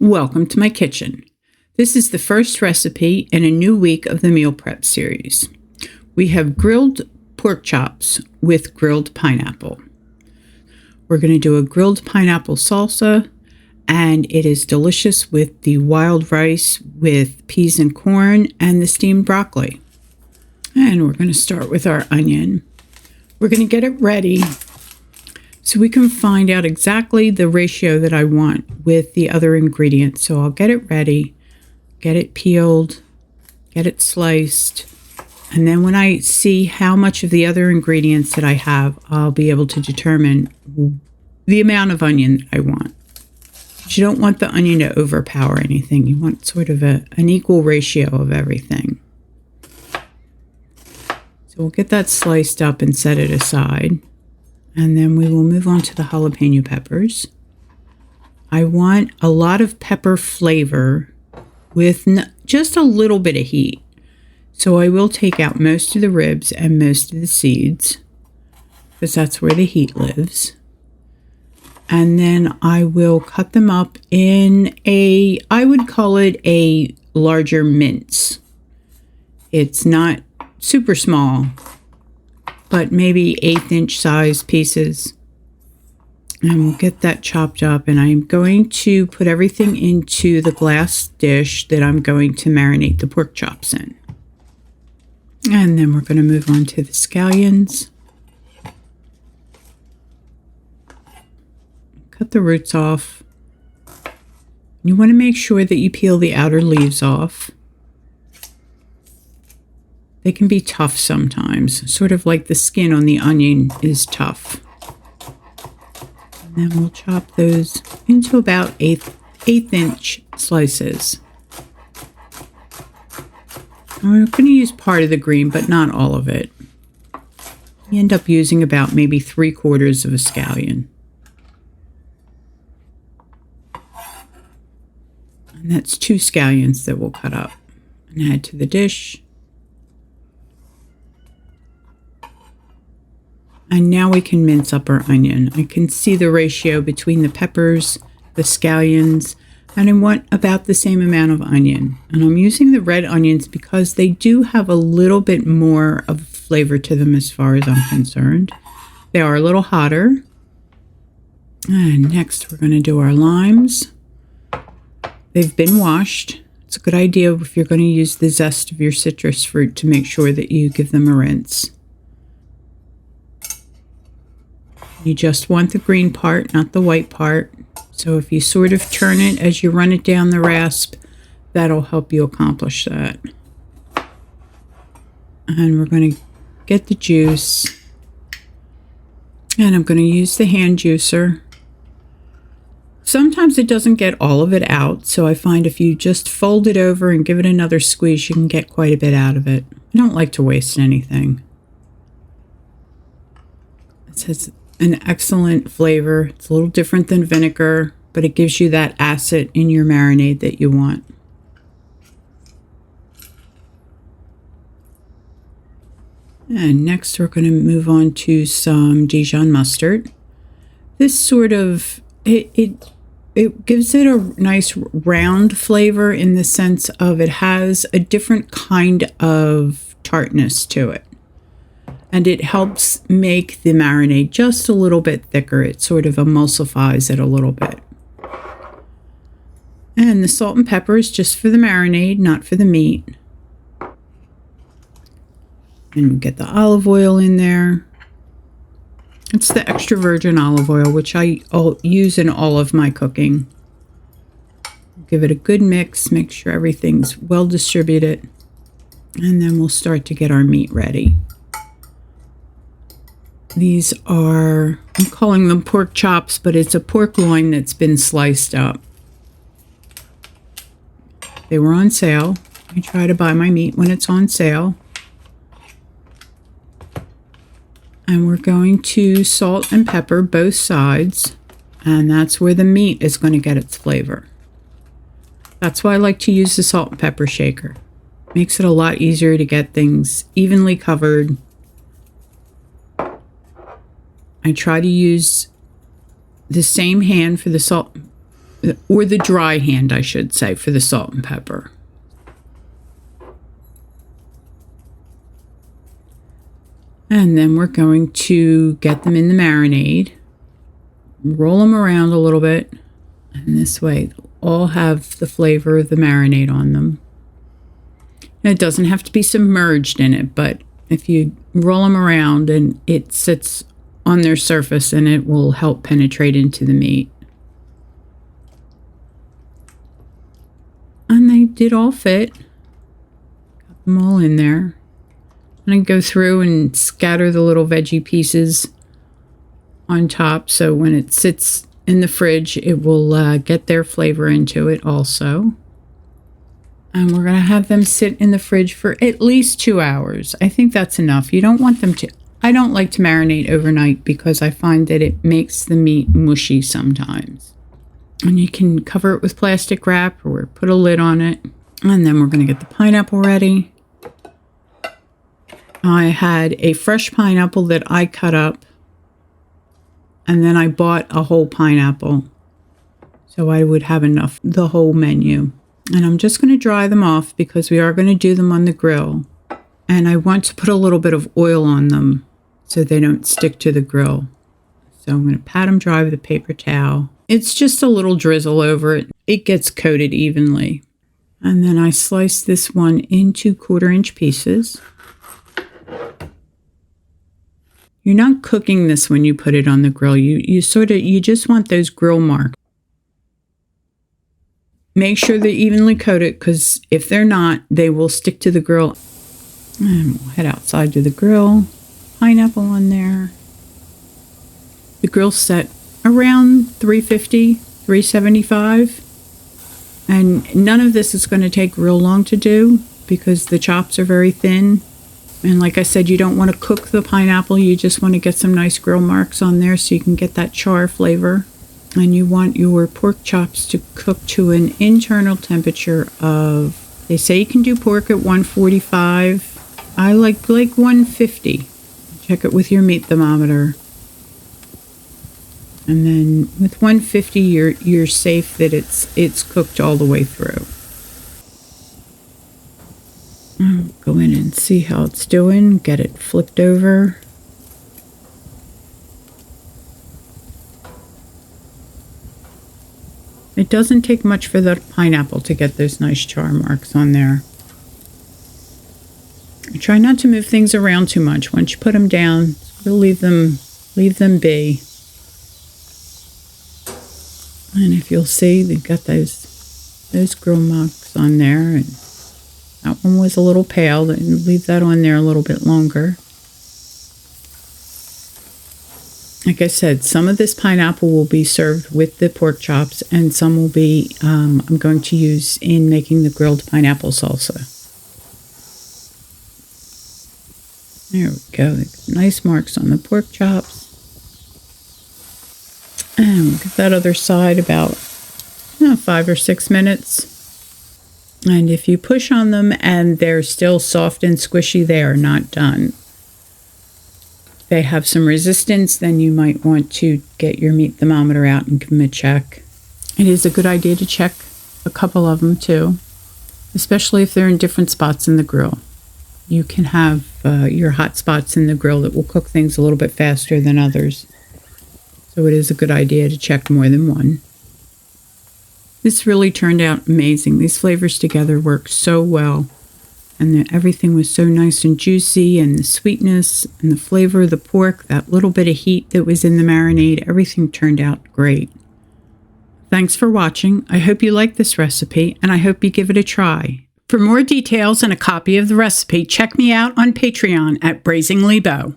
Welcome to my kitchen. This is the first recipe in a new week of the meal prep series. We have grilled pork chops with grilled pineapple. We're going to do a grilled pineapple salsa, and it is delicious with the wild rice with peas and corn and the steamed broccoli. And we're going to start with our onion. We're going to get it ready so we can find out exactly the ratio that I want with the other ingredients. So I'll get it ready, get it peeled, get it sliced, and then when I see how much of the other ingredients that I have, I'll be able to determine the amount of onion that I want. But you don't want the onion to overpower anything. You want sort of an equal ratio of everything. So we'll get that sliced up and set it aside. And then we will move on to the jalapeno peppers. I want a lot of pepper flavor with just a little bit of heat. So I will take out most of the ribs and most of the seeds, because that's where the heat lives. And then I will cut them up in I would call it a larger mince. It's not super small, but maybe 1/8-inch size pieces. And we'll get that chopped up, and I'm going to put everything into the glass dish that I'm going to marinate the pork chops in. And then we're going to move on to the scallions. Cut the roots off. You want to make sure that you peel the outer leaves off. They can be tough sometimes, sort of like the skin on the onion is tough. And then we'll chop those into about eighth-inch slices. We're going to use part of the green, but not all of it. You end up using about maybe 3/4 of a scallion. And that's 2 scallions that we'll cut up and add to the dish. And now we can mince up our onion. I can see the ratio between the peppers, the scallions, and I want about the same amount of onion. And I'm using the red onions because they do have a little bit more of flavor to them as far as I'm concerned. They are a little hotter. And next we're going to do our limes. They've been washed. It's a good idea if you're going to use the zest of your citrus fruit to make sure that you give them a rinse. You just want the green part, not the white part. So if you sort of turn it as you run it down the rasp, that'll help you accomplish that. And we're going to get the juice. And I'm going to use the hand juicer. Sometimes it doesn't get all of it out, so I find if you just fold it over and give it another squeeze, you can get quite a bit out of it. I don't like to waste anything. It has an excellent flavor. It's a little different than vinegar, but it gives you that acid in your marinade that you want. And next we're going to move on to some Dijon mustard. This sort of, it gives it a nice round flavor in the sense of it has a different kind of tartness to it. And it helps make the marinade just a little bit thicker. It sort of emulsifies it a little bit. And the salt and pepper is just for the marinade, not for the meat. And we get the olive oil in there. It's the extra virgin olive oil, which I use in all of my cooking. Give it a good mix, make sure everything's well distributed. And then we'll start to get our meat ready. These are, I'm calling them pork chops, but it's a pork loin that's been sliced up. They were on sale. I try to buy my meat when it's on sale. And we're going to salt and pepper both sides, and that's where the meat is going to get its flavor. That's why I like to use the salt and pepper shaker. Makes it a lot easier to get things evenly covered. I try to use the same hand for the or the dry hand, I should say, for the salt and pepper. And then we're going to get them in the marinade, roll them around a little bit, and this way they'll all have the flavor of the marinade on them. And it doesn't have to be submerged in it, but if you roll them around and it sits on their surface, and it will help penetrate into the meat. And they did all fit. Got them all in there. And I go through and scatter the little veggie pieces on top, so when it sits in the fridge, it will get their flavor into it also. And we're going to have them sit in the fridge for at least 2 hours. I think that's enough. You don't want them to... I don't like to marinate overnight because I find that it makes the meat mushy sometimes. And you can cover it with plastic wrap or put a lid on it. And then we're going to get the pineapple ready. I had a fresh pineapple that I cut up. And then I bought a whole pineapple, so I would have enough, the whole menu. And I'm just going to dry them off because we are going to do them on the grill. And I want to put a little bit of oil on them so they don't stick to the grill. So I'm going to pat them dry with a paper towel. It's just a little drizzle over it. It gets coated evenly. And then I slice this one into 1/4-inch pieces. You're not cooking this when you put it on the grill. You just want those grill marks. Make sure they're evenly coated, because if they're not, they will stick to the grill. And we'll head outside to the grill. Pineapple on there. The grill's set around 350, 375. And none of this is going to take real long to do because the chops are very thin. And like I said, you don't want to cook the pineapple. You just want to get some nice grill marks on there so you can get that char flavor. And you want your pork chops to cook to an internal temperature of, they say you can do pork at 145. I like 150. Check it with your meat thermometer. And then with 150, you're safe that it's cooked all the way through. I'll go in and see how it's doing. Get it flipped over. It doesn't take much for the pineapple to get those nice char marks on there. Try not to move things around too much. Once you put them down, we'll leave them be. And if you'll see, they've got those grill marks on there, and that one was a little pale. Leave that on there a little bit longer. Like I said, some of this pineapple will be served with the pork chops, and some will be I'm going to use in making the grilled pineapple salsa. There we go. Nice marks on the pork chops. And we'll get that other side about 5 or 6 minutes. And if you push on them and they're still soft and squishy, they are not done. If they have some resistance, then you might want to get your meat thermometer out and give them a check. It is a good idea to check a couple of them too, especially if they're in different spots in the grill. You can have your hot spots in the grill that will cook things a little bit faster than others. So it is a good idea to check more than one. This really turned out amazing. These flavors together work so well. And everything was so nice and juicy, and the sweetness and the flavor of the pork, that little bit of heat that was in the marinade, everything turned out great. Thanks for watching. I hope you like this recipe, and I hope you give it a try. For more details and a copy of the recipe, check me out on Patreon at Braisingly Beau.